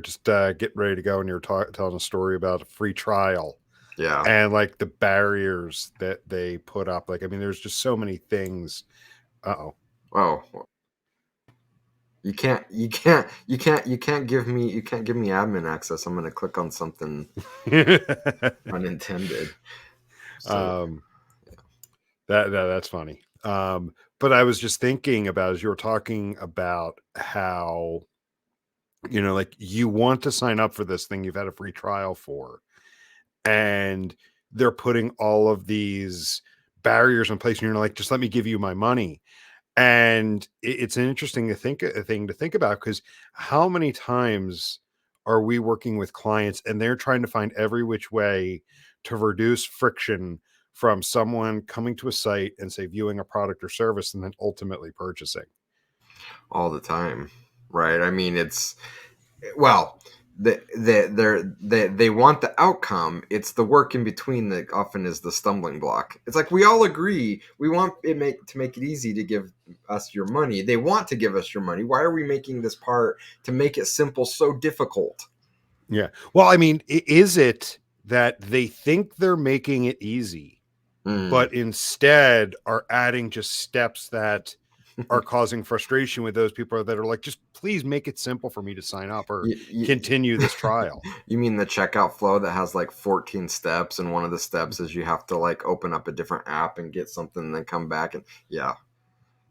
just getting ready to go, and you were telling a story about a free trial Yeah. and like the barriers that they put up. Like, I mean, there's just so many things. Uh-oh. Oh, you can't give me admin access. I'm gonna click on something unintended. So um, that's funny. But I was just thinking about, as you were talking about how, like, you want to sign up for this thing you've had a free trial for, and they're putting all of these barriers in place, and you're like, just let me give you my money. And it's an interesting thing to think about, because how many times are we working with clients and they're trying to find every which way to reduce friction from someone coming to a site and, say, viewing a product or service and then ultimately purchasing. all the time, right? I mean, it's well, they want the outcome. It's the work in between that often is the stumbling block. It's like we all agree we want to make it easy to give us your money. They want to give us your money. Why are we making this part to make it simple so difficult? Yeah. Well, I mean, is it that they think they're making it easy, Mm. but instead are adding just steps that are causing frustration with those people that are like, just please make it simple for me to sign up or you, you, continue this trial. you mean the checkout flow that has like 14 steps, and one of the steps is you have to like open up a different app and get something and then come back, and yeah,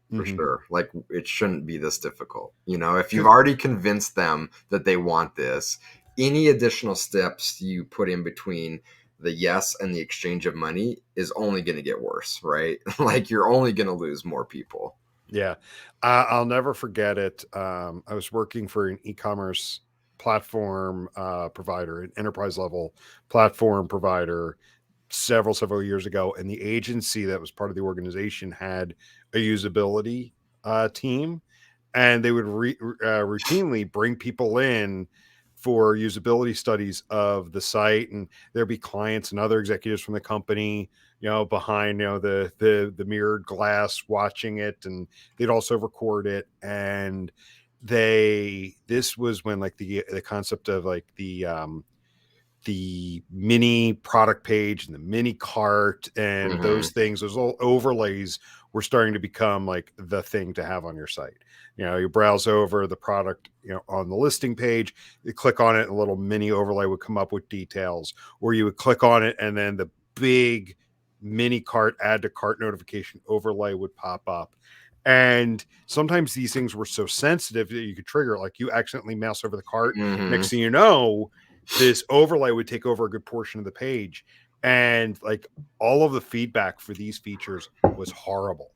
for Mm-hmm. sure. Like, it shouldn't be this difficult. If you've already convinced them that they want this, any additional steps you put in between the yes and the exchange of money is only going to get worse, right? Like, you're only going to lose more people. Yeah. I'll never forget it. I was working for an e-commerce platform provider, an enterprise level platform provider, several years ago, and the agency that was part of the organization had a usability team, and they would routinely bring people in for usability studies of the site, and there'd be clients and other executives from the company, behind, the mirrored glass watching it, and they'd also record it. And this was when, like, the concept of, like, the mini product page and the mini cart and Mm-hmm. those things, those little overlays, were starting to become like the thing to have on your site. You browse over the product, on the listing page, you click on it, and a little mini overlay would come up with details, or you would click on it and then the big mini cart, add to cart notification overlay would pop up. And sometimes these things were so sensitive that you could trigger, like, you accidentally mouse over the cart. Mm-hmm. Next thing you know, this overlay would take over a good portion of the page. And, like, all of the feedback for these features was horrible,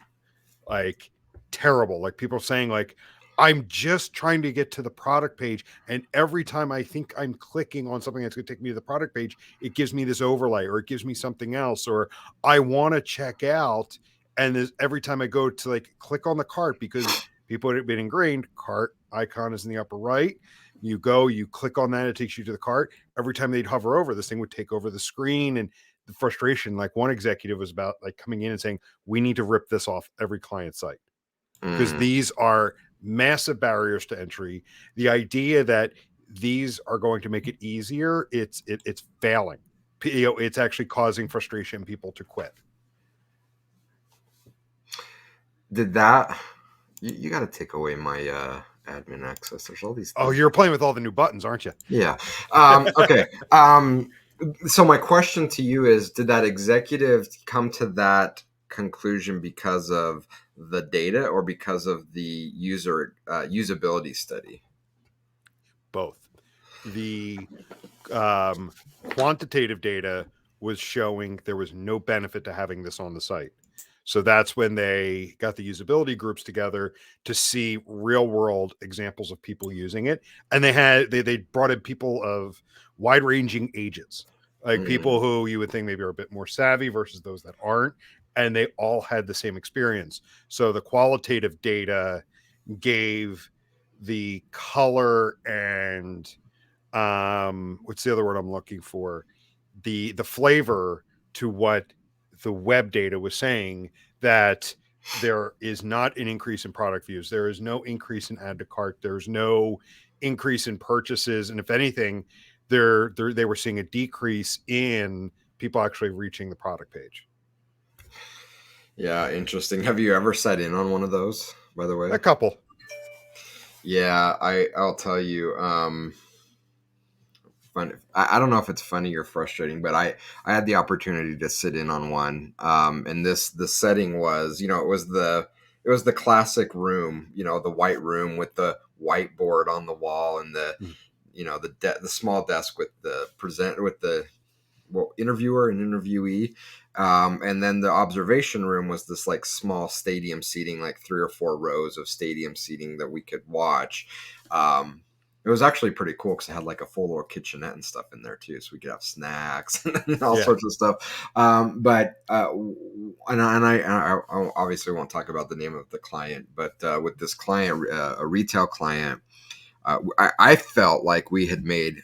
like, terrible. Like, people saying, like, I'm just trying to get to the product page, and every time I think I'm clicking on something that's going to take me to the product page, it gives me this overlay, or it gives me something else, or I want to check out, and every time I go to, like, click on the cart, because people have been ingrained, cart icon is in the upper right. You click on that, it takes you to the cart. Every time they'd hover over, this thing would take over the screen. And the frustration, like, one executive was about, like, coming in and saying, we need to rip this off every client site, because Mm. these are massive barriers to entry. The idea that these are going to make it easier, it's failing. It's actually causing frustration, people to quit. Did that? You got to take away my admin access. There's all these Oh, things. you're playing with all the new buttons, aren't you? Yeah. Okay. So my question to you is: did that executive come to that conclusion because of the data or because of the usability study? Both. The quantitative data was showing there was no benefit to having this on the site. So that's when they got the usability groups together to see real world examples of people using it. And they brought in people of wide ranging ages, like Mm. people who you would think maybe are a bit more savvy versus those that aren't. And they all had the same experience. So the qualitative data gave the color and, what's the other word I'm looking for, the flavor to what the web data was saying, that there is not an increase in product views, there is no increase in add to cart, there's no increase in purchases, and if anything, they were seeing a decrease in people actually reaching the product page. Yeah, interesting. Have you ever sat in on one of those, by the way? A couple. Yeah, I'll tell you. Fun. I don't know if it's funny or frustrating, but I had the opportunity to sit in on one. And the setting was, it was the classic room, the white room with the whiteboard on the wall and the small desk with the interviewer and interviewee. And then the observation room was this like small stadium seating, like 3 or 4 rows of stadium seating that we could watch. It was actually pretty cool because it had like a full little kitchenette and stuff in there too, so we could have snacks and all sorts of stuff. I obviously won't talk about the name of the client, but with this client, a retail client, I felt like we had made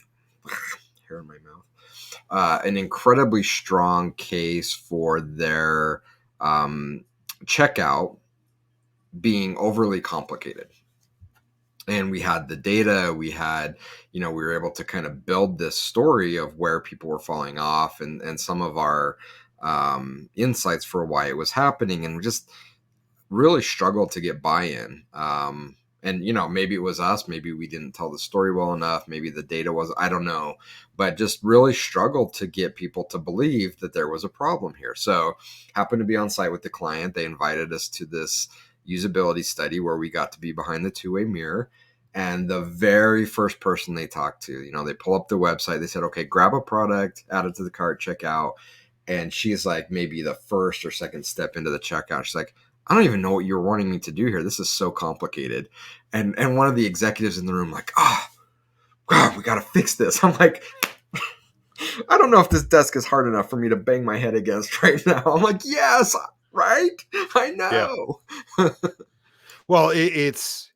hair in my mouth. An incredibly strong case for their checkout being overly complicated. And we had the data, we were able to kind of build this story of where people were falling off and some of our insights for why it was happening. And we just really struggled to get buy-in. And maybe it was us, maybe we didn't tell the story well enough, maybe the data was, I don't know, but just really struggled to get people to believe that there was a problem here. So happened to be on site with the client. They invited us to this usability study where we got to be behind the two-way mirror. And the very first person they talked to, they pull up the website, they said, okay, grab a product, add it to the cart, check out. And she's like maybe the first or second step into the checkout. She's like, I don't even know what you're wanting me to do here. This is so complicated. And one of the executives in the room like, God, we got to fix this. I'm like, I don't know if this desk is hard enough for me to bang my head against right now. I'm like, yes, right? I know. Yeah. Well, it's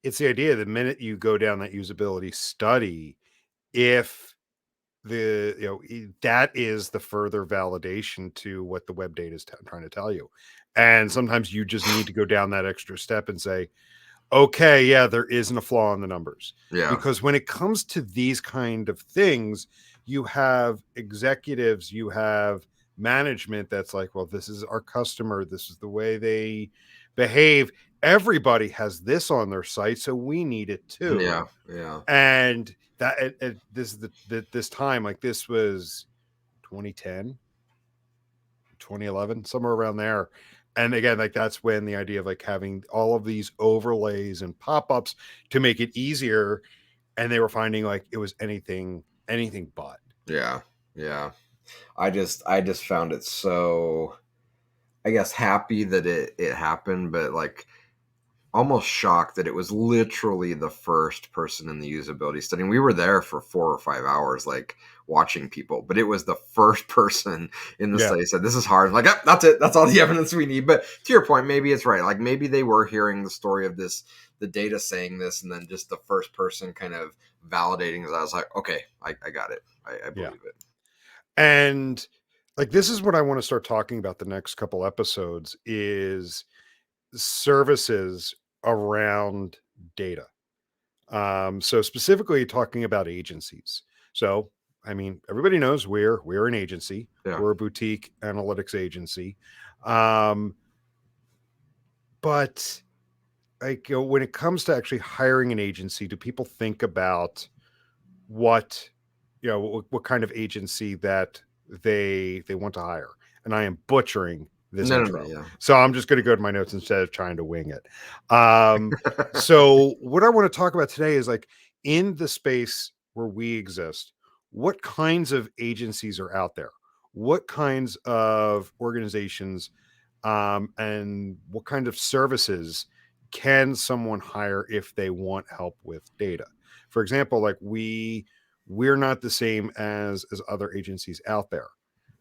the idea the minute you go down that usability study, if that is the further validation to what the web data is trying to tell you. And sometimes you just need to go down that extra step and say, okay, yeah, there isn't a flaw in the numbers. Yeah. Because when it comes to these kind of things, you have executives, you have management that's like, well, this is our customer, this is the way they behave. Everybody has this on their site, so we need it too. Yeah. Yeah. And this is this time, like this was 2010, 2011, somewhere around there. And again, like that's when the idea of like having all of these overlays and pop-ups to make it easier, and they were finding like it was anything but. Yeah. Yeah. I just found it so, I guess, happy that it happened, but like almost shocked that it was literally the first person in the usability study. And we were there for 4 or 5 hours, like watching people, but it was the first person in the study said, this is hard. Like, that's it. That's all the evidence we need. But to your point, maybe it's right. Like maybe they were hearing the story of this, the data saying this, and then just the first person kind of validating it. I was like, okay, I got it. I believe it. And like, this is what I want to start talking about the next couple episodes is services around data. So specifically talking about agencies. So, I mean, everybody knows we're an agency. Yeah. We're a boutique analytics agency. But like, when it comes to actually hiring an agency, do people think about what kind of agency that they want to hire? And I am butchering this intro. Yeah. So I'm just going to go to my notes instead of trying to wing it. So what I want to talk about today is like in the space where we exist, what kinds of agencies are out there? What kinds of organizations and what kind of services can someone hire if they want help with data? For example, like we're not the same as other agencies out there.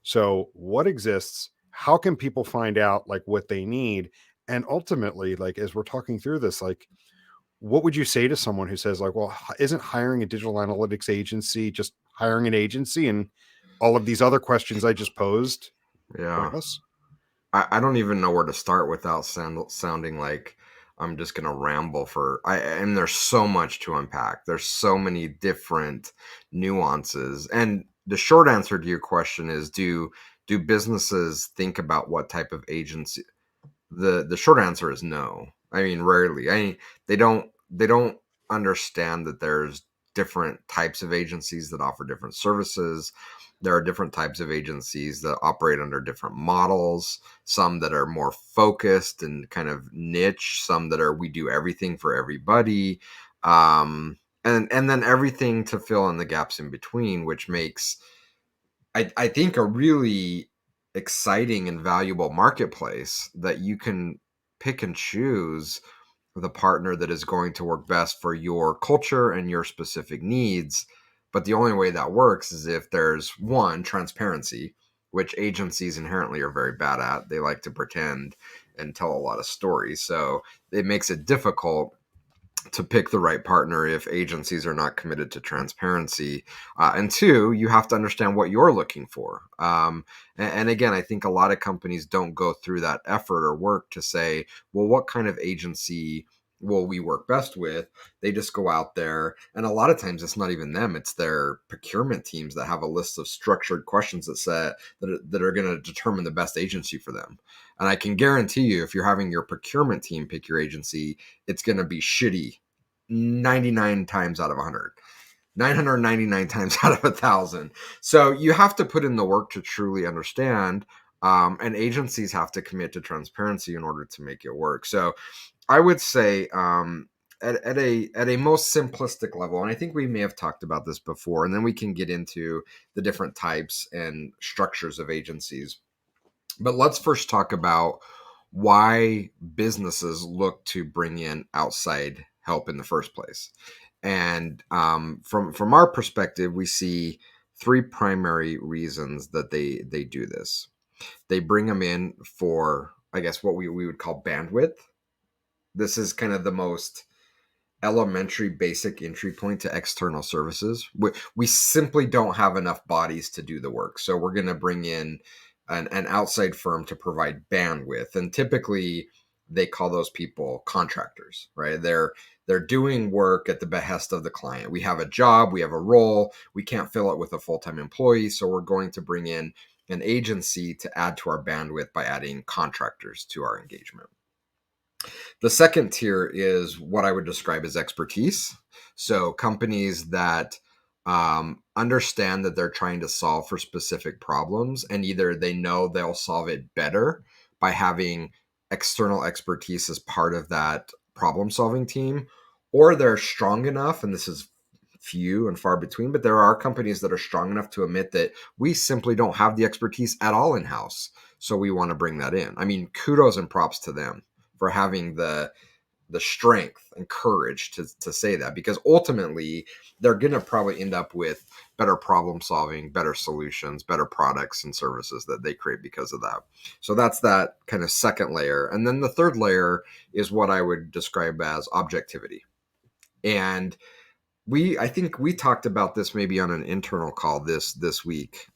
So what exists? How can people find out like what they need? And ultimately, like as we're talking through this, like what would you say to someone who says like, well, isn't hiring a digital analytics agency just hiring an agency, and all of these other questions I just posed Yeah. pointless? I don't even know where to start without sounding like I'm just going to ramble and there's so much to unpack. There's so many different nuances. And the short answer to your question is, do businesses think about what type of agency? The short answer is no. I mean, rarely. I mean, they don't understand that there's different types of agencies that offer different services. There are different types of agencies that operate under different models, some that are more focused and kind of niche, some that are we do everything for everybody. And then everything to fill in the gaps in between, which makes I think a really exciting and valuable marketplace that you can pick and choose the partner that is going to work best for your culture and your specific needs. But the only way that works is if there's one, transparency, which agencies inherently are very bad at. They like to pretend and tell a lot of stories. So it makes it difficult to pick the right partner if agencies are not committed to transparency. And two, you have to understand what you're looking for. And again, I think a lot of companies don't go through that effort or work to say, well, what kind of agency will we work best with? They just go out there. And a lot of times it's not even them, it's their procurement teams that have a list of structured questions that are going to determine the best agency for them. And I can guarantee you, if you're having your procurement team pick your agency, it's going to be shitty 99 times out of 100, 999 times out of 1,000. So you have to put in the work to truly understand, and agencies have to commit to transparency in order to make it work. So I would say, at a most simplistic level, and I think we may have talked about this before, and then we can get into the different types and structures of agencies. But let's first talk about why businesses look to bring in outside help in the first place. And from our perspective, we see three primary reasons that they do this. They bring them in for, I guess, what we would call bandwidth. This is kind of the most elementary basic entry point to external services. We simply don't have enough bodies to do the work. So we're going to bring in an outside firm to provide bandwidth. And typically they call those people contractors, right? They're doing work at the behest of the client. We have a job, we have a role, we can't fill it with a full-time employee. So we're going to bring in an agency to add to our bandwidth by adding contractors to our engagement. The second tier is what I would describe as expertise. So companies that understand that they're trying to solve for specific problems, and either they know they'll solve it better by having external expertise as part of that problem solving team, or they're strong enough, and this is few and far between, but there are companies that are strong enough to admit that we simply don't have the expertise at all in-house. So we want to bring that in. I mean, kudos and props to them for having the strength and courage to say that, because ultimately they're going to probably end up with better problem solving, better solutions, better products and services that they create because of that. So that's that kind of second layer. And then the third layer is what I would describe as objectivity. And I think we talked about this maybe on an internal call this week,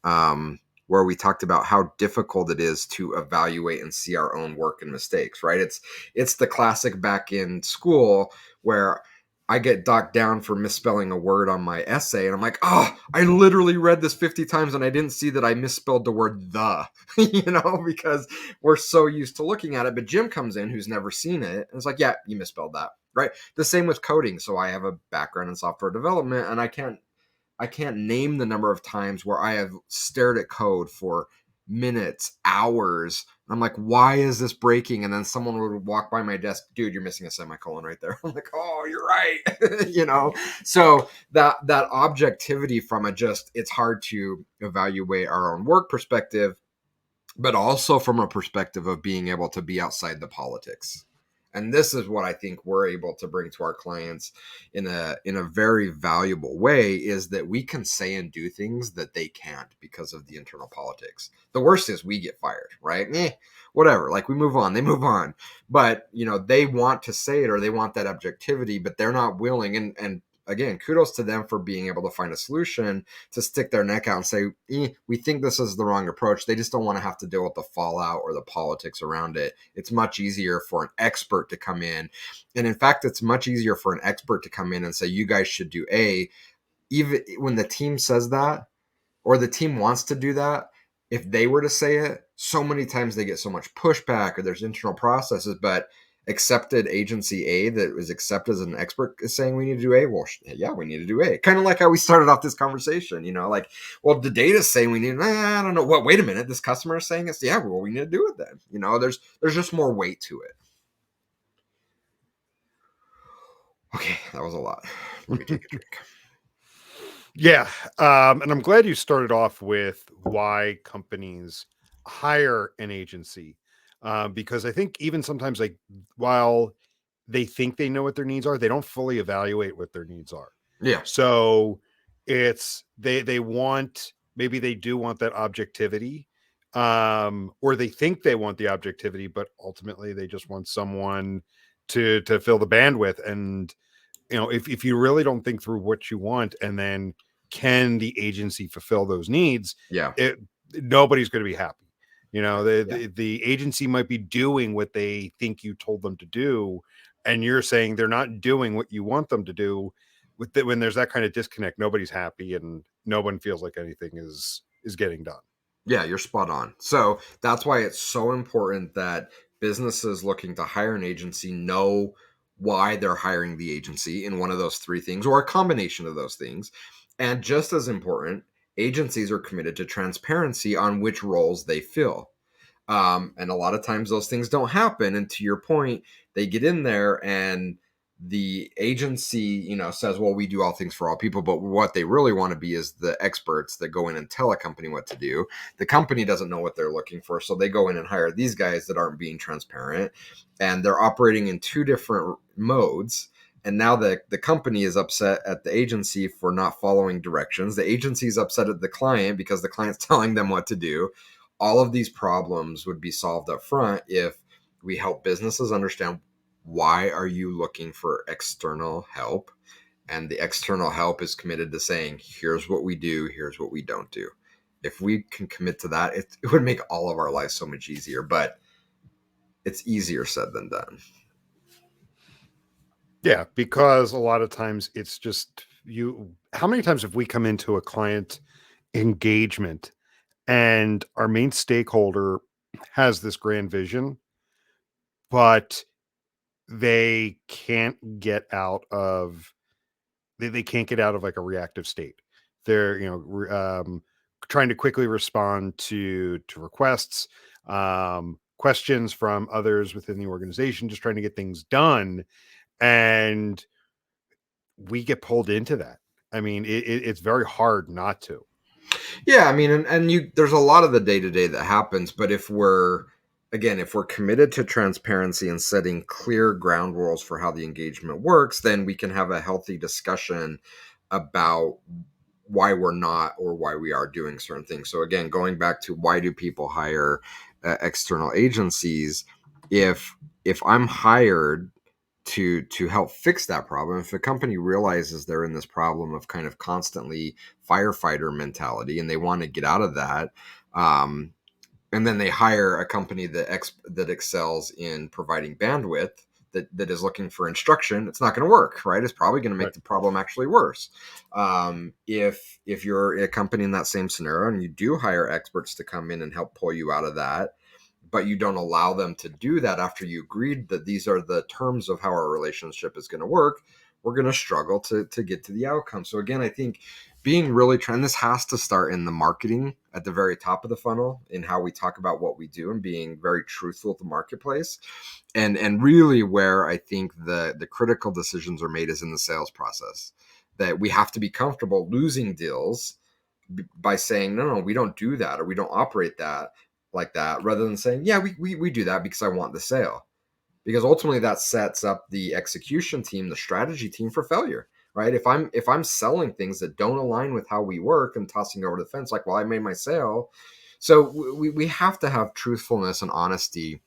where we talked about how difficult it is to evaluate and see our own work and mistakes, right? It's the classic back in school where I get docked down for misspelling a word on my essay, and I'm like, oh, I literally read this 50 times and I didn't see that I misspelled the word the, because we're so used to looking at it. But Jim comes in, who's never seen it, and it's like, yeah, you misspelled that, right? The same with coding. So I have a background in software development, and I can't name the number of times where I have stared at code for minutes, hours. I'm like, why is this breaking? And then someone would walk by my desk, dude, you're missing a semicolon right there. I'm like, oh, you're right. So that objectivity from it's hard to evaluate our own work perspective, but also from a perspective of being able to be outside the politics. And this is what I think we're able to bring to our clients in a very valuable way, is that we can say and do things that they can't because of the internal politics. The worst is we get fired, right? Whatever. Like, we move on, they move on. But, they want to say it, or they want that objectivity, but they're not willing. And again, kudos to them for being able to find a solution to stick their neck out and say, we think this is the wrong approach. They just don't want to have to deal with the fallout or the politics around it. It's much easier for an expert to come in. And in fact, it's much easier for an expert to come in and say, you guys should do A, even when the team says that, or the team wants to do that. If they were to say it, so many times they get so much pushback, or there's internal processes, but accepted agency A that was accepted as an expert is saying we need to do A. Well, yeah, we need to do A. Kind of like how we started off this conversation, like, well, the data's saying we need, I don't know. What, wait a minute, this customer is saying it's, yeah, well, we need to do it then. There's just more weight to it. Okay, that was a lot. Let me take a drink. Yeah. And I'm glad you started off with why companies hire an agency. Because I think even sometimes, like, while they think they know what their needs are, they don't fully evaluate what their needs are. Yeah. So it's they want, maybe they do want that objectivity, or they think they want the objectivity, but ultimately they just want someone to fill the bandwidth. And if you really don't think through what you want, and then can the agency fulfill those needs, Yeah. Nobody's going to be happy. The agency might be doing what they think you told them to do, and you're saying they're not doing what you want them to do. When there's that kind of disconnect, nobody's happy, and no one feels like anything is getting done. Yeah, you're spot on. So that's why it's so important that businesses looking to hire an agency know why they're hiring the agency in one of those three things, or a combination of those things. And just as important, agencies are committed to transparency on which roles they fill. And a lot of times those things don't happen. And to your point, they get in there and the agency, says, well, we do all things for all people. But what they really want to be is the experts that go in and tell a company what to do. The company doesn't know what they're looking for. So they go in and hire these guys that aren't being transparent. And they're operating in two different modes. And now the company is upset at the agency for not following directions. The agency is upset at the client because the client's telling them what to do. All of these problems would be solved up front if we help businesses understand, why are you looking for external help? And the external help is committed to saying, here's what we do, here's what we don't do. If we can commit to that, it would make all of our lives so much easier, but it's easier said than done. Yeah, because a lot of times it's just how many times have we come into a client engagement and our main stakeholder has this grand vision, but they can't get out of they can't get out of like a reactive state. They're trying to quickly respond to requests, questions from others within the organization, just trying to get things done, and we get pulled into that. I mean, it's very hard not to. Yeah, I mean, and there's a lot of the day-to-day that happens, but if we're committed to transparency and setting clear ground rules for how the engagement works, then we can have a healthy discussion about why we're not or why we are doing certain things. So again, going back to why do people hire external agencies? If I'm hired to help fix that problem, if a company realizes they're in this problem of kind of constantly firefighter mentality and they want to get out of that, and then they hire a company that excels in providing bandwidth, that is looking for instruction, it's not going to work, right? It's probably going to make the problem actually worse. If you're a company in that same scenario and you do hire experts to come in and help pull you out of that, but you don't allow them to do that after you agreed that these are the terms of how our relationship is going to work, we're going to struggle to get to the outcome. So again, I think being really this has to start in the marketing at the very top of the funnel, in how we talk about what we do and being very truthful with the marketplace. And really where I think the critical decisions are made is in the sales process, that we have to be comfortable losing deals by saying, no, we don't do that, or we don't operate that like that, rather than saying, yeah, we do that because I want the sale. Because ultimately that sets up the execution team, the strategy team, for failure, right? If I'm selling things that don't align with how we work and tossing over the fence, like, well, I made my sale. So we have to have truthfulness and honesty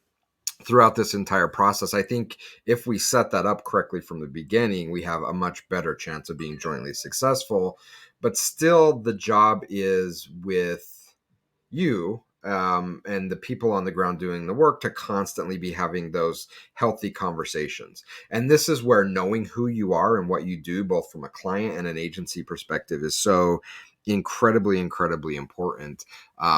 throughout this entire process. I think if we set that up correctly from the beginning, we have a much better chance of being jointly successful. But still, the job is with you, and the people on the ground doing the work, to constantly be having those healthy conversations. And this is where knowing who you are and what you do, both from a client and an agency perspective, is so incredibly important,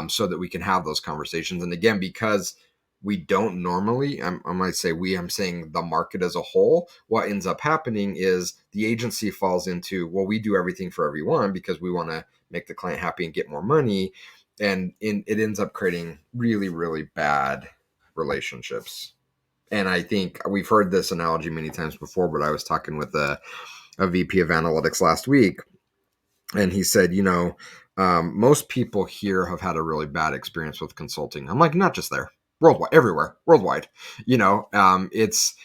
so that we can have those conversations. And again, because we don't normally, I might say we, I'm saying the market as a whole, what ends up happening is the agency falls into, well, we do everything for everyone because we want to make the client happy and get more money. And it ends up creating really bad relationships. And I think we've heard this analogy many times before, but I was talking with a VP of analytics last week, and he said, most people here have had a really bad experience with consulting. I'm like, not just there, worldwide, everywhere, worldwide. It's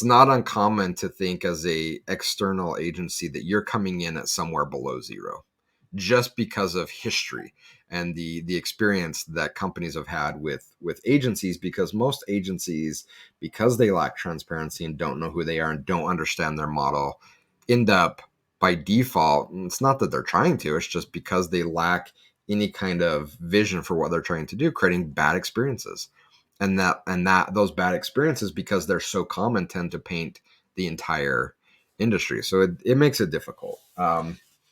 not uncommon to think as a external agency that you're coming in at somewhere below zero, just because of history and the experience that companies have had with agencies. Because most agencies, because they lack transparency and don't know who they are and don't understand their model, end up, by default, it's not that they're trying to, it's just because they lack any kind of vision for what they're trying to do, creating bad experiences. And that those bad experiences, because they're so common, tend to paint the entire industry. So it makes it difficult.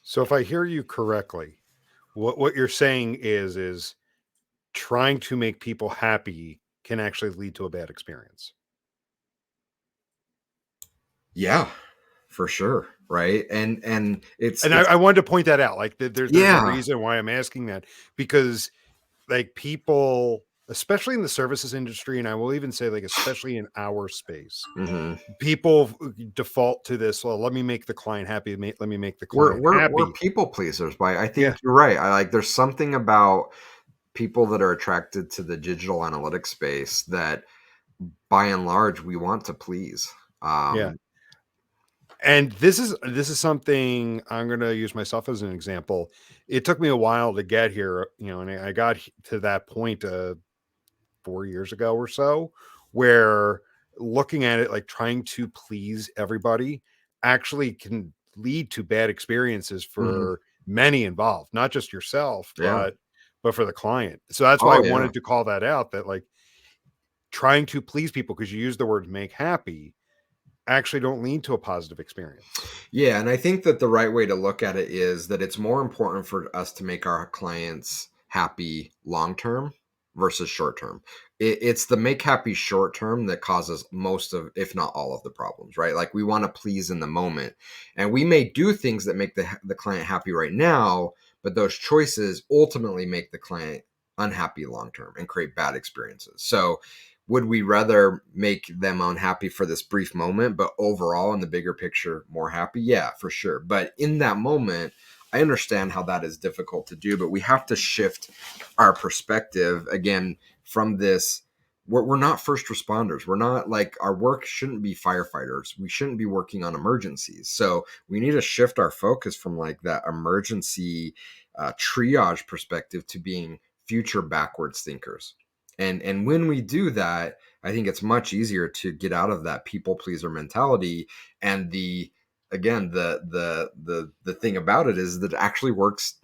So if I hear you correctly, what you're saying is trying to make people happy can actually lead to a bad experience. Yeah, for sure. Right. And And it's I wanted to point that out. Like there's a yeah. reason why I'm asking that, because like people, especially in the services industry, and I will even say like especially in our space, hmm people default to this. Well, let me make the client happy. Let me make the we're client we're we're happy. people pleasers, but I Yeah, think you're right. I like, there's something about people that are attracted to the digital analytics space that by and large we want to please. yeah. um And this is something I'm going to use myself as an example. It took me a while to get here, and I got to that point 4 years ago or so, where looking at it like trying to please everybody actually can lead to bad experiences mhm. for many involved, not just yourself, Yeah. but for the client. So that's why I Oh yeah. wanted to call that out, that like trying to please people, because you use the word make happy, actually don't lead to a positive experience. Yeah, and I think that the right way to look at it is that it's more important for us to make our clients happy long term versus short term. It's the make happy short term that causes most of, if not all of the problems, right? Like, we want to please in the moment, and we may do things that make the client happy right now, but those choices ultimately make the client unhappy long term and create bad experiences. So would we rather make them unhappy for this brief moment, but overall in the bigger picture more happy? Yeah, for sure. But in that moment, I understand how that is difficult to do, but we have to shift our perspective again from this. We're not first responders. We're not, like, our work shouldn't be firefighters. We shouldn't be working on emergencies. So we need to shift our focus from like that emergency triage perspective to being future backwards thinkers. And when we do that, I think it's much easier to get out of that people pleaser mentality. And the again the thing about it is that it actually works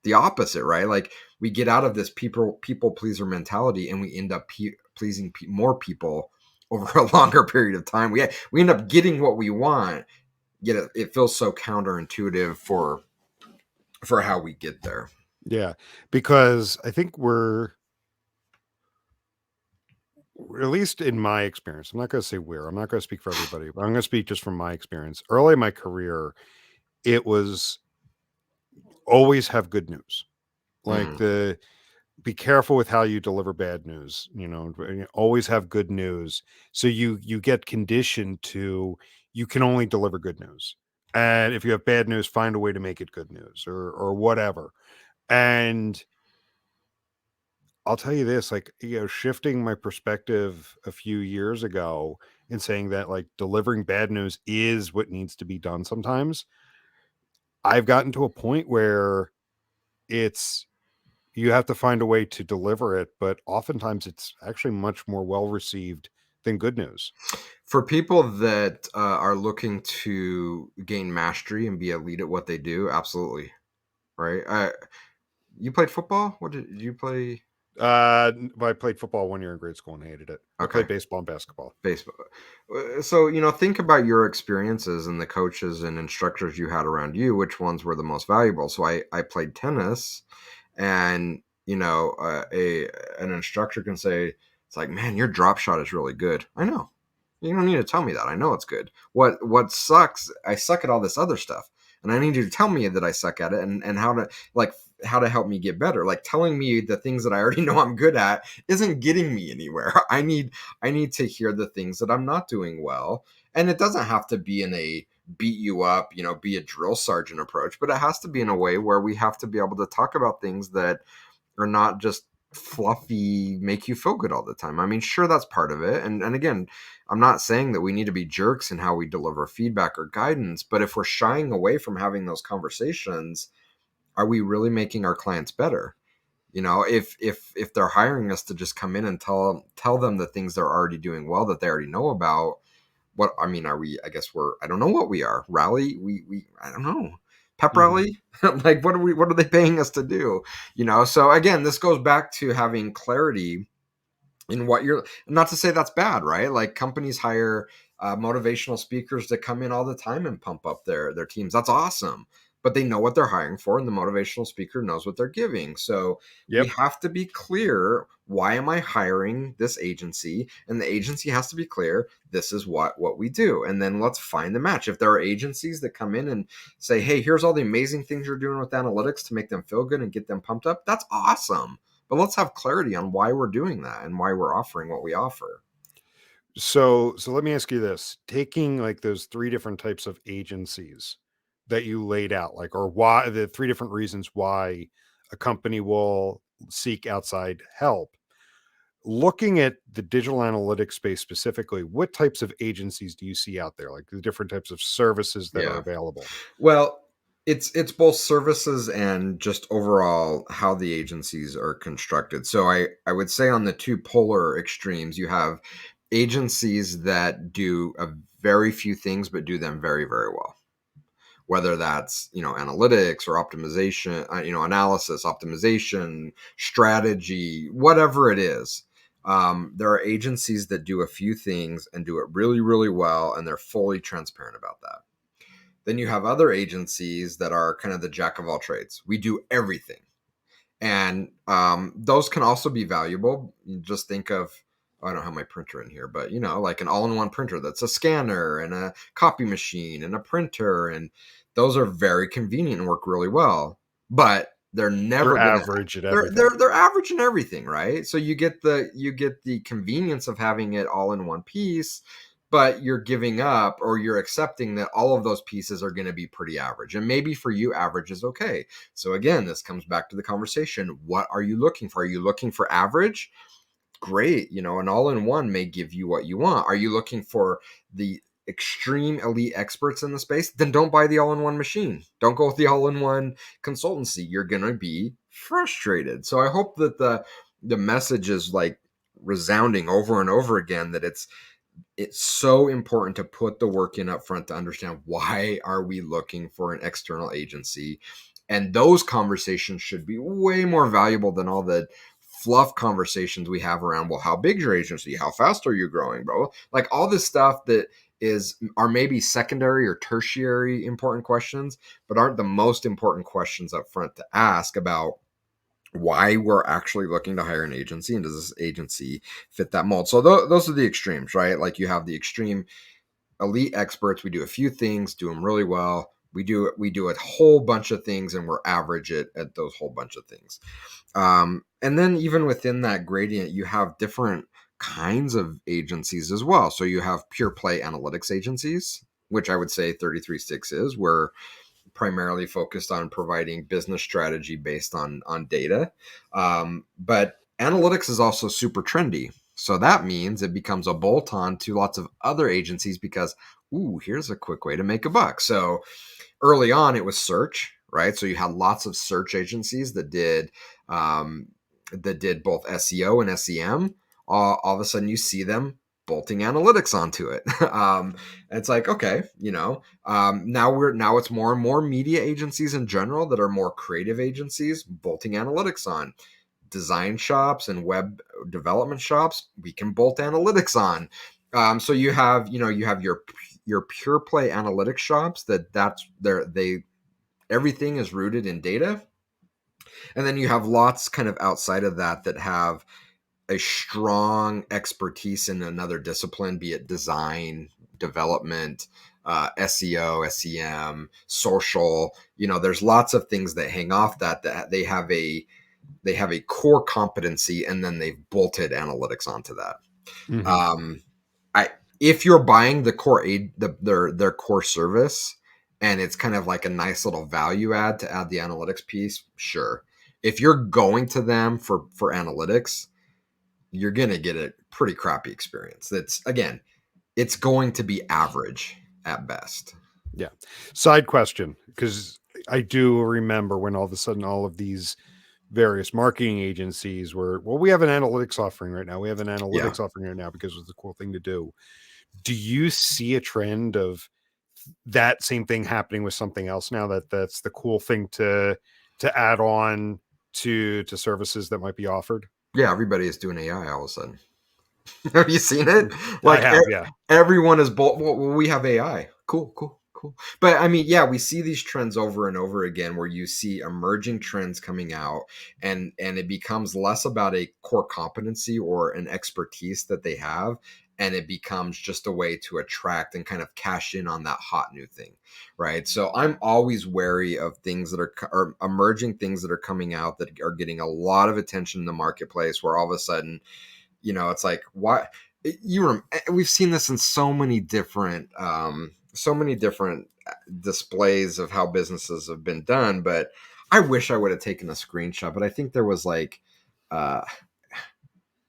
the opposite, right? Like, we get out of this people pleaser mentality and we end up pleasing more people over a longer period of time. We end up getting what we want, yet it feels so counterintuitive for how we get there. Yeah, because I think at least in my experience, I'm not going to say where, I'm not going to speak for everybody, but I'm going to speak just from my experience. Early in my career, it was always have good news. Like Mhm. the be careful with how you deliver bad news, always have good news. So you get conditioned to, you can only deliver good news. And if you have bad news, find a way to make it good news, or whatever. And I'll tell you this, like, shifting my perspective a few years ago and saying that like delivering bad news is what needs to be done sometimes. I've gotten to a point where it's, you have to find a way to deliver it, but oftentimes it's actually much more well received then good news. For people that are looking to gain mastery and be elite at what they do, absolutely. Right. You played football? What did you play? I played football 1 year in grade school and hated it. I Okay. played baseball and basketball. Baseball. So, think about your experiences and the coaches and instructors you had around you. Which ones were the most valuable? So I played tennis, and an instructor can say, it's like, man, your drop shot is really good. I know. You don't need to tell me that. I know it's good. What sucks, I suck at all this other stuff. And I need you to tell me that I suck at it, and how to help me get better. Like, telling me the things that I already know I'm good at isn't getting me anywhere. I need to hear the things that I'm not doing well. And it doesn't have to be in a beat you up, be a drill sergeant approach, but it has to be in a way where we have to be able to talk about things that are not just fluffy, make you feel good all the time. I mean, sure, that's part of it. And again, I'm not saying that we need to be jerks in how we deliver feedback or guidance, but if we're shying away from having those conversations, are we really making our clients better? If they're hiring us to just come in and tell them the things they're already doing well that they already know about, are we, I guess I don't know what we are. Rally, I don't know. Pep rally? Like, what are they paying us to do? So again, this goes back to having clarity in what you're, not to say that's bad, right? Like, companies hire motivational speakers to come in all the time and pump up their teams. That's awesome. But they know what they're hiring for, and the motivational speaker knows what they're giving. So we Yep. have to be clear, why am I hiring this agency? And the agency has to be clear, this is what we do. And then let's find the match. If there are agencies that come in and say, hey, here's all the amazing things you're doing with analytics to make them feel good and get them pumped up, that's awesome. But let's have clarity on why we're doing that and why we're offering what we offer. So let me ask you this: taking like those three different types of agencies that you laid out, like, or why the three different reasons why a company will seek outside help. Looking at the digital analytics space specifically, what types of agencies do you see out there? Like the different types of services that are Yeah. available? Well, it's both services and just overall how the agencies are constructed. So I would say on the two polar extremes, you have agencies that do a very few things but do them very, very well. Whether that's, analytics or optimization, analysis, optimization, strategy, whatever it is. There are agencies that do a few things and do it really, really well, and they're fully transparent about that. Then you have other agencies that are kind of the jack of all trades. We do everything. And those can also be valuable. You just think of, I don't have my printer in here, but like an all-in-one printer that's a scanner and a copy machine and a printer, and those are very convenient and work really well. But they're They're never gonna. average at They're everything. they're they're average in everything, right? So you get the convenience of having it all in one piece, but you're giving up, or you're accepting that all of those pieces are going to be pretty average. And maybe for you, average is okay. So again, this comes back to the conversation. What are you looking for? Are you looking for average? Great. An all-in-one may give you what you want. Are you looking for the extreme elite experts in the space? Then don't buy the all-in-one machine. Don't go with the all-in-one consultancy. You're going to be frustrated. So I hope that the message is like resounding over and over again, that it's so important to put the work in up front to understand, why are we looking for an external agency. And those conversations should be way more valuable than all the fluff conversations we have around, well, how big is your agency, how fast are you growing, bro? Like, all this stuff that are maybe secondary or tertiary important questions, but aren't the most important questions up front to ask about why we're actually looking to hire an agency, and does this agency fit that mold. So those are the extremes, right? Like, you have the extreme elite experts. We do a few things, do them really well. We do a whole bunch of things, and we're average at those whole bunch of things. And then even within that gradient, you have different kinds of agencies as well. So you have pure play analytics agencies, which I would say 33 is, where primarily focused on providing business strategy based on data. But analytics is also super trendy. So that means it becomes a bolt-on to lots of other agencies because, here's a quick way to make a buck. So early on, it was search, right? So you had lots of search agencies that did both SEO and SEM. All of a sudden, you see them bolting analytics onto it. It's like, okay, now it's more and more media agencies in general that are more creative agencies bolting analytics on. Design shops and web development shops, we can bolt analytics on. So you have your pure play analytics shops they everything is rooted in data, and then you have lots kind of outside of that have a strong expertise in another discipline, be it design, development, SEO, SEM, social. There's lots of things that hang off that they have a core competency, and then they've bolted analytics onto that. Mhm. If you're buying the core their core service, and it's kind of like a nice little value add to add the analytics piece, sure. If you're going to them for analytics, you're gonna get a pretty crappy experience. It's going to be average at best. Yeah. Side question, because I do remember when all of a sudden all of these various marketing agencies were, well, we have an analytics offering right now. We have an Yeah. analytics offering right now because it's a cool thing to do. Do you see a trend of that same thing happening with something else now, that's the cool thing to add on to services that might be offered? Yeah, everybody is doing AI all of a sudden. Have you seen it? I Like have, yeah. everyone is well, we have AI. Cool, cool, cool. But I mean, yeah, we see these trends over and over again where you see emerging trends coming out, and it becomes less about a core competency or an expertise that they have, and it becomes just a way to attract and kind of cash in on that hot new thing, right? So I'm always wary of things that are emerging things that are coming out that are getting a lot of attention in the marketplace, where all of a sudden, it's like, what we've seen this in so many different displays of how businesses have been done. But I wish I would have taken a screenshot, but I think there was like uh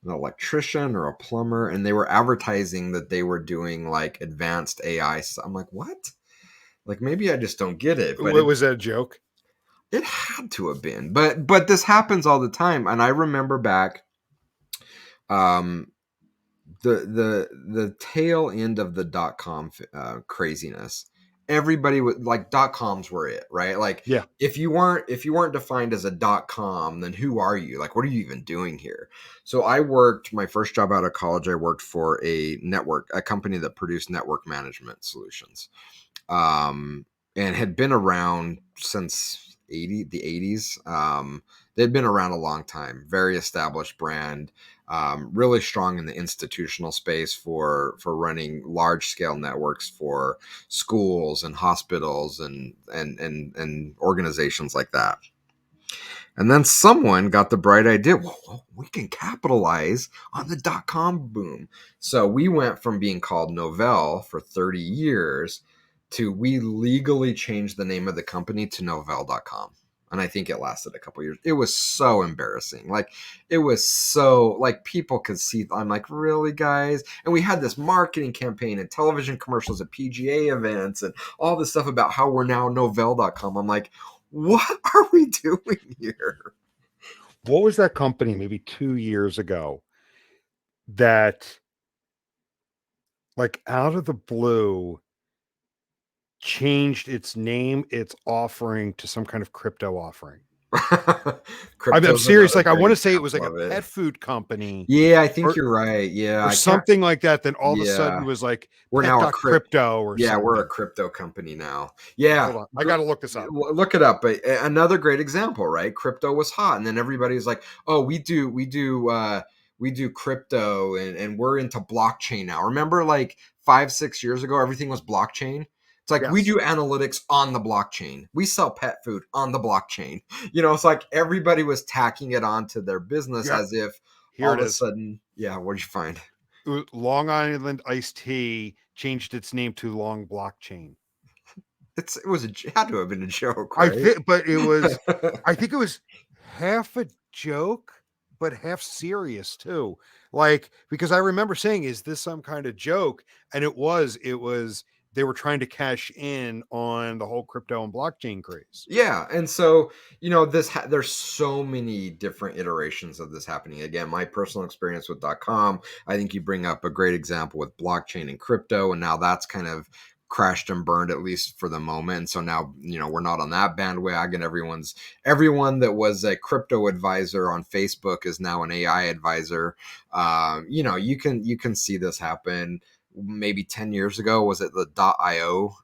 an electrician or a plumber, and they were advertising that they were doing like advanced AI stuff. I'm like, what? Like, maybe I just don't get it, but What was that, a joke? it had to have been. But this happens all the time, and I remember back, um the tail end of the .com craziness. Everybody was like, .coms were it, right? Like, Yeah. if you weren't defined as a .com, then who are you? Like, what are you even doing here? So I worked my first job out of college. I worked for a company that produced network management solutions, and had been around since the 80s. They'd been around a long time, very established brand, really strong in the institutional space for running large scale networks for schools and hospitals and organizations like that. And then someone got the bright idea, well, we can capitalize on the .com boom. So we went from being called Novell for 30 years to we legally changed the name of the company to Novell.com. And I think it lasted a couple years. It was so embarrassing. Like, it was so, like, people could see. I'm like, really, guys? And we had this marketing campaign and television commercials at PGA events and all this stuff about how we're now Novell.com. I'm like, what are we doing here? What was that company maybe 2 years ago that, like, out of the blue, changed its name, its offering, to some kind of crypto offering? I'm Crypto's serious. another Like, I great want to say it was example like a of it. pet food company Yeah, I think or you're right. Yeah, or I can't. something like that. Then all of a sudden Yeah, was like we're now a pet.crypto or Yeah, we're a something. crypto company now. Yeah, Hold on. I got to look this up. look it up. But another great example, right? Crypto was hot, and then everybody's like, "Oh, we do crypto, and we're into blockchain now." Remember, like 5-6 years ago, everything was blockchain. It's like, we Yes. do analytics on the blockchain. We sell pet food on the blockchain. It's like everybody was tacking it onto their business Yep. as if Here all it of a is. sudden, yeah. What'd you find? Long Island iced tea changed its name to Long Blockchain. It had to have been a joke, I right? think, but I think it was half a joke, but half serious too. Like, because I remember saying, "Is this some kind of joke?" And it was they were trying to cash in on the whole crypto and blockchain craze. Yeah, and so there's so many different iterations of this happening. Again, my personal experience with .com, I think you bring up a great example with blockchain and crypto, and now that's kind of crashed and burned, at least for the moment. And so now, we're not on that bandwagon. Everyone that was a crypto advisor on Facebook is now an AI advisor. You can see this happen. Maybe 10 years ago, was it the .io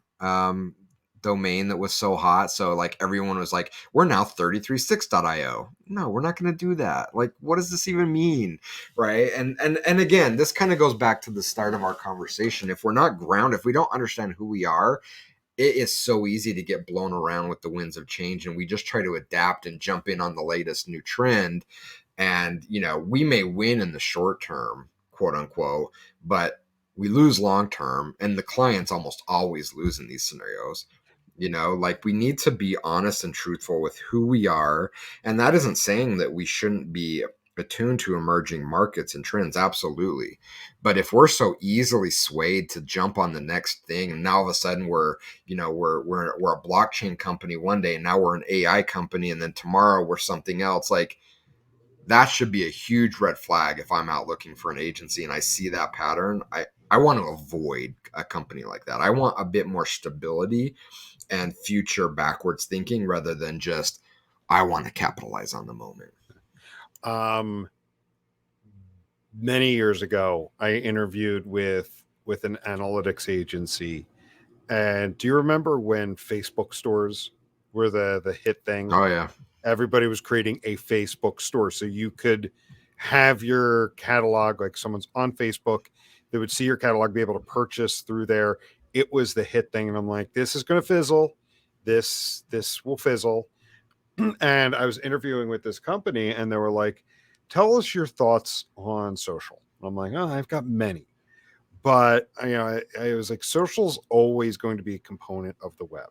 domain that was so hot? So like everyone was like, we're now 336.io. No, we're not going to do that. Like, what does this even mean? Right. And again, this kind of goes back to the start of our conversation. If we're not grounded, if we don't understand who we are, it is so easy to get blown around with the winds of change. And we just try to adapt and jump in on the latest new trend. And, we may win in the short term, quote unquote, but we lose long term. And the clients almost always lose in these scenarios. Like, we need to be honest and truthful with who we are. And that isn't saying that we shouldn't be attuned to emerging markets and trends. Absolutely. But if we're so easily swayed to jump on the next thing, and now all of a sudden we're a blockchain company one day, and now we're an AI company, and then tomorrow we're something else, like, that should be a huge red flag. If I'm out looking for an agency and I see that pattern, I want to avoid a company like that. I want a bit more stability and future backwards thinking, rather than just, I want to capitalize on the moment. Many years ago, I interviewed with an analytics agency. And do you remember when Facebook stores were the hit thing? Oh yeah. Everybody was creating a Facebook store, so you could have your catalog, like someone's on Facebook, they would see your catalog, be able to purchase through there. It was the hit thing, and I'm like, this is going to fizzle. This will fizzle. And I was interviewing with this company, and they were like, tell us your thoughts on social. I'm like, oh, I've got many, but I was like, social's always going to be a component of the web.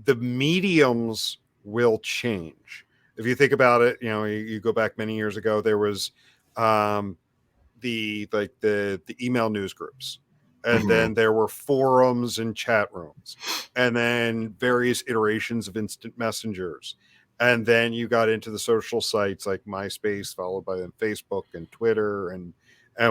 The mediums will change. If you think about it, you go back many years ago, there was the email news groups, and then there were forums and chat rooms, and then various iterations of instant messengers, and then you got into the social sites like MySpace, followed by then Facebook and Twitter and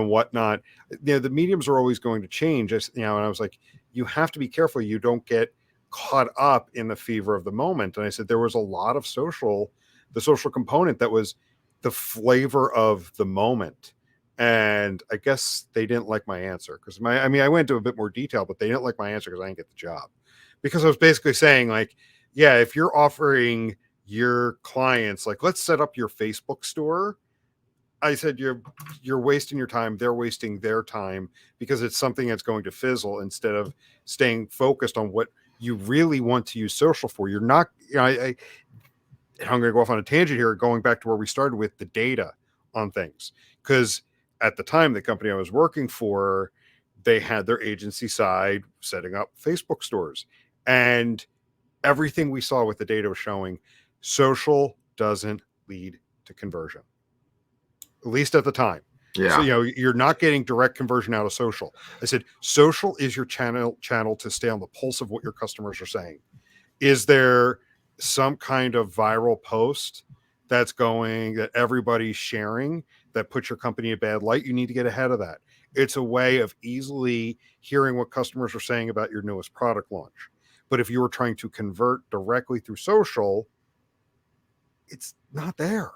whatnot. The mediums are always going to change. And I was like, you have to be careful you don't get caught up in the fever of the moment. And I said there was a lot of the social component that was the flavor of the moment. And I guess they didn't like my answer because I went into a bit more detail, but they didn't like my answer because I didn't get the job. Because I was basically saying, like, yeah, if you're offering your clients, like, let's set up your Facebook store, I said you're wasting your time. They're wasting their time because it's something that's going to fizzle instead of staying focused on what you really want to use social for. You're not, I'm going to go off on a tangent here, going back to where we started with the data on things. Because at the time, the company I was working for, they had their agency side setting up Facebook stores. And everything we saw with the data was showing social doesn't lead to conversion, at least at the time. Yeah. So, you're not getting direct conversion out of social. I said, social is your channel to stay on the pulse of what your customers are saying. Is there some kind of viral post that's going that everybody's sharing that puts your company in a bad light? You need to get ahead of that. It's a way of easily hearing what customers are saying about your newest product launch. But if you were trying to convert directly through social, it's not there.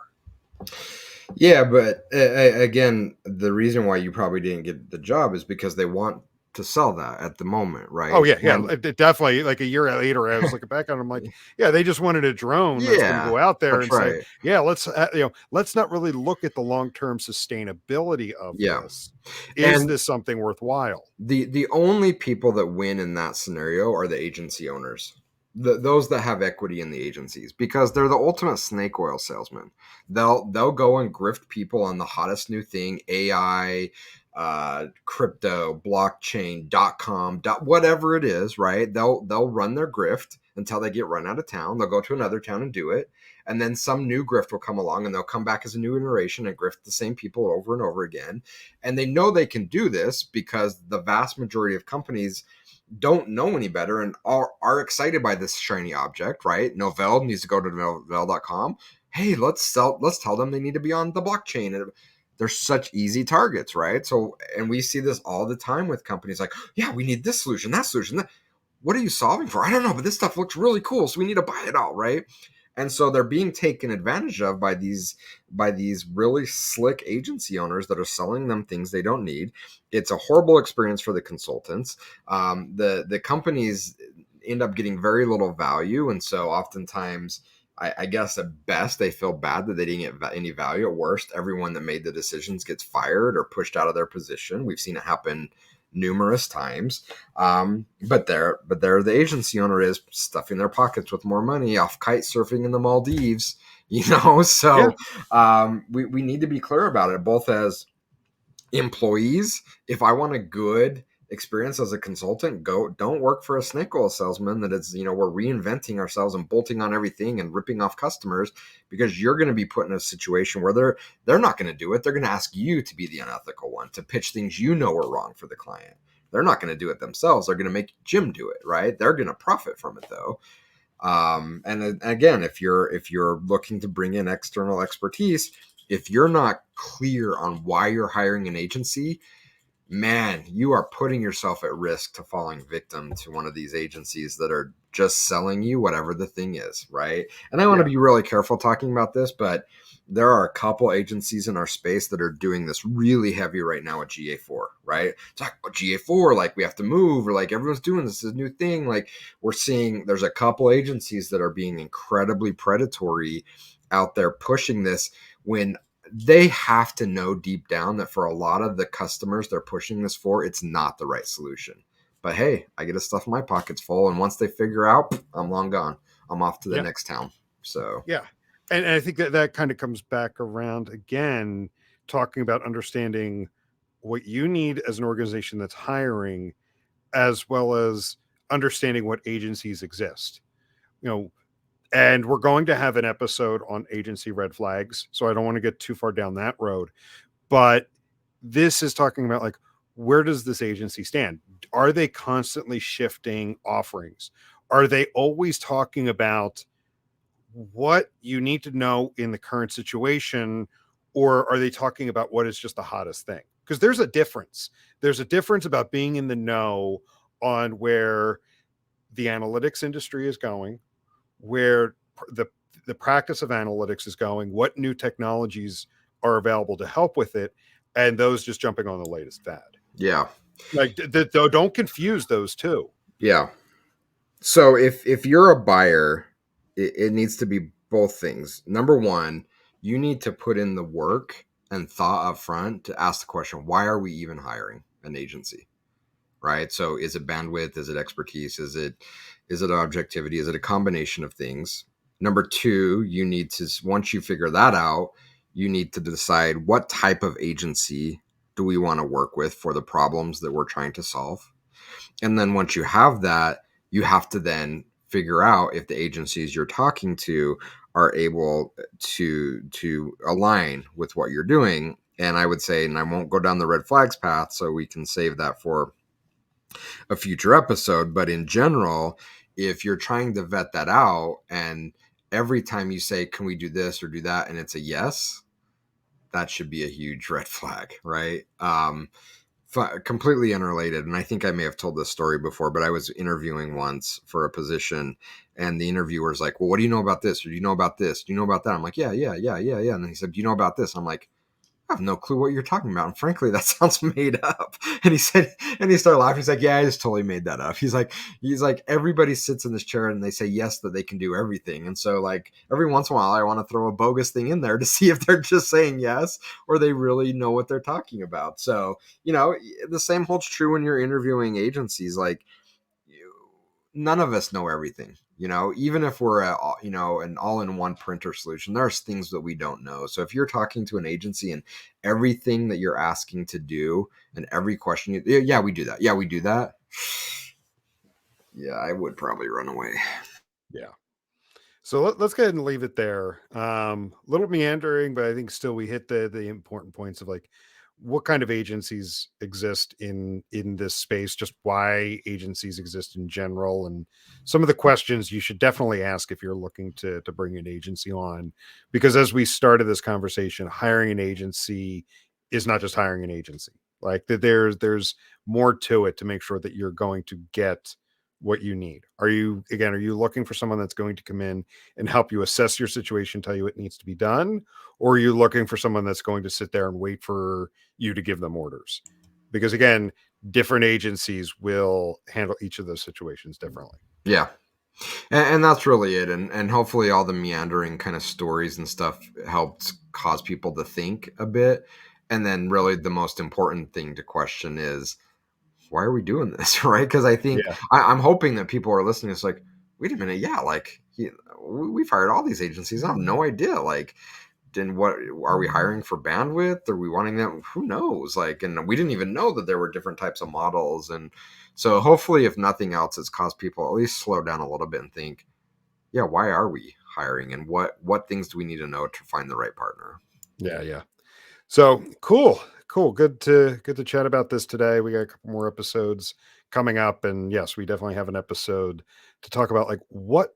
Yeah, but again, the reason why you probably didn't get the job is because they want to sell that at the moment, right? Oh yeah, it definitely. Like a year later, I was looking back on it, I'm like, yeah, they just wanted a drone that's going to go out there and say, yeah, let's not really look at the long-term sustainability of this. Is this something worthwhile? The only people that win in that scenario are the agency owners. Those that have equity in the agencies, because they're the ultimate snake oil salesman. They'll go and grift people on the hottest new thing, AI, crypto, blockchain, .com, whatever it is, right? They'll run their grift until they get run out of town. They'll go to another town and do it, And then some new grift will come along and they'll come back as a new iteration and grift the same people over and over again. And they know they can do this because the vast majority of companies don't know any better and are excited by this shiny object, right? Novell needs to go to novell.com. Hey, let's tell them they need to be on the blockchain. And they're such easy targets, right? So, and we see this all the time with companies like, yeah, we need this solution, that solution. What are you solving for? I don't know, but this stuff looks really cool, so we need to buy it all, right? And so they're being taken advantage of by these really slick agency owners that are selling them things they don't need. It's a horrible experience for the consultants. The companies end up getting very little value, and so oftentimes, I guess at best they feel bad that they didn't get any value. At worst, everyone that made the decisions gets fired or pushed out of their position. We've seen it happen numerous times. But there the agency owner is stuffing their pockets with more money off kite surfing in the Maldives, so we need to be clear about it, both as employees. If I want a good experience as a consultant, don't work for a snake oil salesman that is, we're reinventing ourselves and bolting on everything and ripping off customers, because you're going to be put in a situation where they're not going to do it. They're going to ask you to be the unethical one, to pitch things are wrong for the client. They're not going to do it themselves. They're going to make Jim do it, right? They're going to profit from it though. And again, if you're looking to bring in external expertise, if you're not clear on why you're hiring an agency, man, you are putting yourself at risk to falling victim to one of these agencies that are just selling you whatever the thing is, right? And I want to be really careful talking about this, but there are a couple agencies in our space that are doing this really heavy right now at GA4, right? It's like, GA4, like we have to move, or like everyone's doing this is a new thing. Like we're seeing there's a couple agencies that are being incredibly predatory out there pushing this, when they have to know deep down that for a lot of the customers they're pushing this for, it's not the right solution. But hey, I get to stuff my pockets full, and once they figure out, I'm long gone. I'm off to the next town. So and I think that kind of comes back around again, talking about understanding what you need as an organization that's hiring, as well as understanding what agencies exist. And we're going to have an episode on agency red flags, so I don't want to get too far down that road. But this is talking about, like, where does this agency stand? Are they constantly shifting offerings? Are they always talking about what you need to know in the current situation? Or are they talking about what is just the hottest thing? Because there's a difference. There's a difference about being in the know on where the analytics industry is going, where the practice of analytics is going, what new technologies are available to help with it, and those just jumping on the latest fad. Yeah. Like, don't confuse those two. Yeah. So if you're a buyer, it needs to be both things. Number one, you need to put in the work and thought up front to ask the question, why are we even hiring an agency? Right? So is it bandwidth? Is it expertise? Is it objectivity? Is it a combination of things? Number two, you need to, once you figure that out, you need to decide what type of agency do we want to work with for the problems that we're trying to solve. And then once you have that, you have to then figure out if the agencies you're talking to are able to align with what you're doing. And I would say, and I won't go down the red flags path, so we can save that for a future episode, but in general, if you're trying to vet that out, and every time you say, can we do this or do that, and it's a yes, that should be a huge red flag, right? Completely unrelated, and I think I may have told this story before, but I was interviewing once for a position, and the interviewer's like, well, what do you know about this? Or do you know about this? Do you know about that? I'm like, yeah. And then he said, do you know about this? I'm like, I have no clue what you're talking about. And frankly, that sounds made up. And he started laughing. He's like, yeah, I just totally made that up. He's like, everybody sits in this chair and they say yes, that they can do everything. And so like every once in a while, I want to throw a bogus thing in there to see if they're just saying yes, or they really know what they're talking about. So, the same holds true when you're interviewing agencies. Like, none of us know everything, even if we're an all-in-one printer solution, there's things that we don't know. So if you're talking to an agency and everything that you're asking to do and every question yeah, we do that, yeah, I would probably run away. Yeah. So let's go ahead and leave it there. A little meandering, but I think still we hit the important points of like what kind of agencies exist in this space, just why agencies exist in general, and some of the questions you should definitely ask if you're looking to bring an agency on. Because as we started this conversation, hiring an agency is not just hiring an agency. Like there's more to it to make sure that you're going to get what you need. Are you looking for someone that's going to come in and help you assess your situation, tell you what needs to be done? Or are you looking for someone that's going to sit there and wait for you to give them orders? Because again, different agencies will handle each of those situations differently. Yeah. And that's really it. And hopefully all the meandering kind of stories and stuff helped cause people to think a bit. And then really the most important thing to question is, why are we doing this? Right? Because I think Yeah. I'm hoping that people are listening. It's like, wait a minute. Yeah. Like we fired all these agencies. I have no idea. Like, then what are we hiring for bandwidth? Are we wanting them? Who knows? Like, and we didn't even know that there were different types of models. And so hopefully, if nothing else, it's caused people at least slow down a little bit and think, yeah, why are we hiring, and what things do we need to know to find the right partner? Yeah. Yeah. So cool. Good to chat about this today. We got a couple more episodes coming up, and yes, we definitely have an episode to talk about like what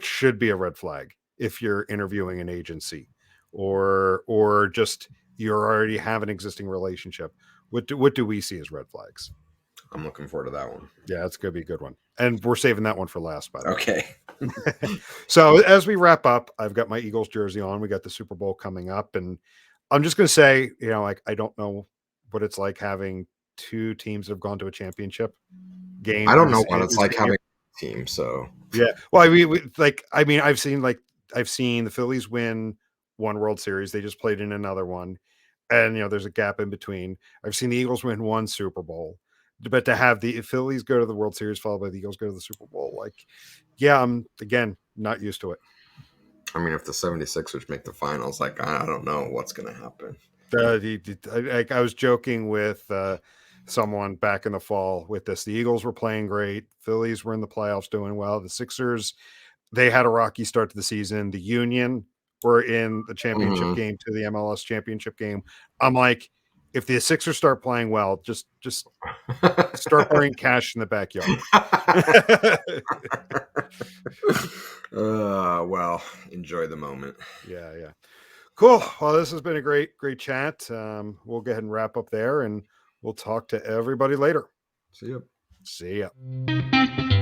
should be a red flag if you're interviewing an agency, or just you already have an existing relationship. What do we see as red flags? I'm looking forward to that one. Yeah, it's gonna be a good one, and we're saving that one for last, by the Okay. way. So as we wrap up, I've got my Eagles jersey on. We got the Super Bowl coming up, and I'm just gonna say, like I don't know what it's like having two teams that have gone to a championship I game don't in know what in it's the like same year. having a team. So Yeah. Well, I mean, I've seen the Phillies win one World Series. They just played in another one, and there's a gap in between. I've seen the Eagles win one Super Bowl, but to have the Phillies go to the World Series followed by the Eagles go to the Super Bowl, like, yeah, I'm again not used to it. I mean, if the 76ers make the finals, like I don't know what's going to happen. I was joking with someone back in the fall with this. The Eagles were playing great. Phillies were in the playoffs doing well. The Sixers, they had a rocky start to the season. The Union were in the championship Mhm. game to the MLS championship game. I'm like, if the Sixers start playing well, just start burning cash in the backyard. Well, enjoy the moment. Yeah, yeah. Cool. Well, this has been a great chat. We'll go ahead and wrap up there, and we'll talk to everybody later. See you. See ya.